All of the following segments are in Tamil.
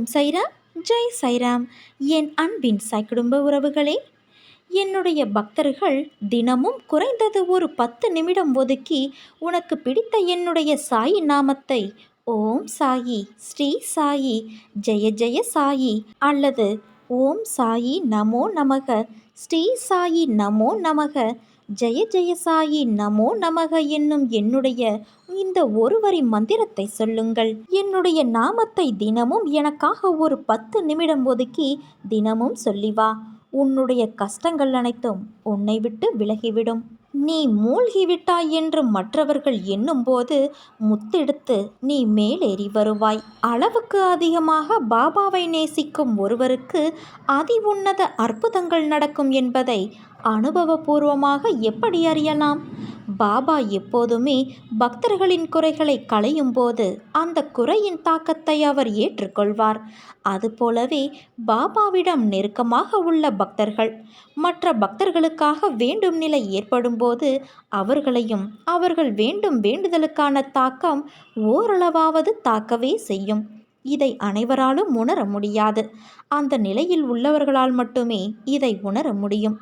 ஓம் சைராம், ஜெய் சைராம். என் அன்பின் சாய் குடும்ப உறவுகளே, என்னுடைய பக்தர்கள் தினமும் குறைந்தது ஒரு 10 நிமிடம் ஒதுக்கி உனக்கு பிடித்த என்னுடைய சாயி நாமத்தை ஓம் சாயி, ஸ்ரீ சாயி, ஜெய ஜெய சாயி அல்லது ஓம் சாயி நமோ நமக, ஸ்ரீ சாயி நமோ நமக, ஜெய ஜெய சாயி நமோ நமக என்னும் என்னுடைய இந்த ஒரு வரி மந்திரத்தை சொல்லுங்கள். என்னுடைய நாமத்தை தினமும் எனக்காக ஒரு 10 நிமிடம் ஒதுக்கி தினமும் சொல்லி வா. உன்னுடைய கஷ்டங்கள் அனைத்தும் உன்னை விட்டு விலகிவிடும். நீ மூழ்கிவிட்டாய் என்று மற்றவர்கள் எண்ணும்போது முத்தெடுத்து நீ மேலேறி வருவாய். அளவுக்கு அதிகமாக பாபாவை நேசிக்கும் ஒருவருக்கு அதி உன்னத அற்புதங்கள் நடக்கும் என்பதை அனுபவபூர்வமாக எப்படி அறியலாம்? பாபா எப்போதுமே பக்தர்களின் குறைகளை களையும் போது அந்த குறையின் தாக்கத்தை அவர் ஏற்றுக்கொள்வார். அதுபோலவே பாபாவிடம் நெருக்கமாக உள்ள பக்தர்கள் மற்ற பக்தர்களுக்காக வேண்டும் நிலை ஏற்படும் போது அவர்களையும் அவர்கள் வேண்டும் வேண்டுதலுக்கான தாக்கம் ஓரளவாவது தாக்கவே செய்யும். இதை அனைவராலும் உணர முடியாது. அந்த நிலையில் உள்ளவர்களால் மட்டுமே இதை உணர முடியும்.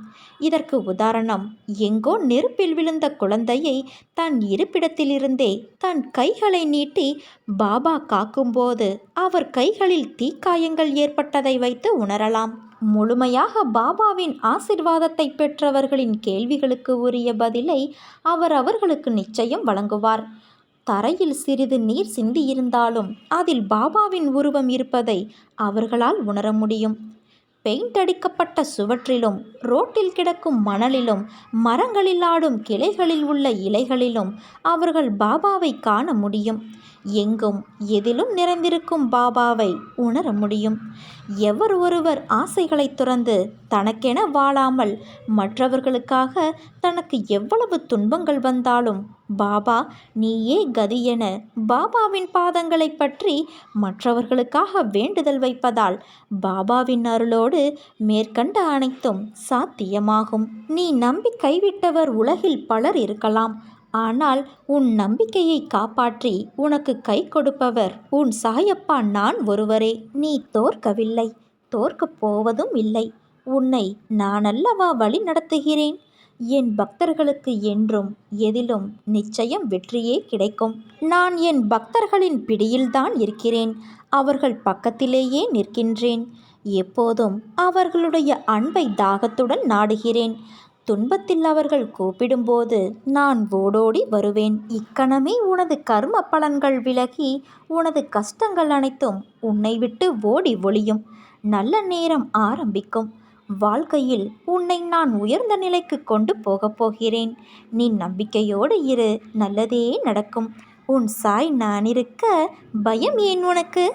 இதற்கு உதாரணம், எங்கோ நெருப்பில் விழுந்த குழந்தையை தன் இருப்பிடத்திலிருந்தே தன் கைகளை நீட்டி பாபா காக்கும்போது அவர் கைகளில் தீக்காயங்கள் ஏற்பட்டதை வைத்து உணரலாம். முழுமையாக பாபாவின் ஆசிர்வாதத்தை பெற்றவர்களின் கேள்விகளுக்கு உரிய பதிலை அவர் அவர்களுக்கு நிச்சயம் வழங்குவார். தரையில் சிறிது நீர் சிந்தியிருந்தாலும் அதில் பாபாவின் உருவம் இருப்பதை அவர்களால் உணர முடியும். பெயிண்ட் அடிக்கப்பட்ட சுவற்றிலும், ரோட்டில் கிடக்கும் மணலிலும், மரங்களில் ஆடும் கிளைகளில் உள்ள இலைகளிலும் அவர்கள் பாபாவை காண முடியும். எங்கும் எதிலும் நிறைந்திருக்கும் பாபாவை உணர முடியும். எவர் ஒருவர் ஆசைகளை துறந்து தனக்கென வாழாமல் மற்றவர்களுக்காக தனக்கு எவ்வளவு துன்பங்கள் வந்தாலும் பாபா நீயே கதி என பாபாவின் பாதங்களை பற்றி மற்றவர்களுக்காக வேண்டுதல் வைப்பதால் பாபாவின் அருளோடு மேற்கண்ட அனைத்தும் சாத்தியமாகும். நீ நம்பி கைவிட்டவர் உலகில் பலர் இருக்கலாம். ஆனால் உன் நம்பிக்கையை காப்பாற்றி உனக்கு கை கொடுப்பவர் உன் சாயப்பா நான் ஒருவரே. நீ தோற்கவில்லை, தோற்கப் போவதும் இல்லை. உன்னை நான் அல்லவா வழி நடத்துகிறேன். என் பக்தர்களுக்கு என்றும் எதிலும் நிச்சயம் வெற்றியே கிடைக்கும். நான் என் பக்தர்களின் பிடியில்தான் இருக்கிறேன். அவர்கள் பக்கத்திலேயே நிற்கின்றேன். எப்போதும் அவர்களுடைய அன்பை தாகத்துடன் நாடுகிறேன். துன்பத்தில் அவர்கள் கூப்பிடும்போது நான் ஓடோடி வருவேன். இக்கணமே உனது கர்ம பலன்கள் விலகி உனது கஷ்டங்கள் அனைத்தும் உன்னை விட்டு ஓடி ஒளியும். நல்ல நேரம் ஆரம்பிக்கும். வாழ்க்கையில் உன்னை நான் உயர்ந்த நிலைக்கு கொண்டு போகப் போகிறேன். நீ நம்பிக்கையோடு இரு, நல்லதே நடக்கும். உன் சாய் நான் இருக்க பயம் ஏன் உனக்கு?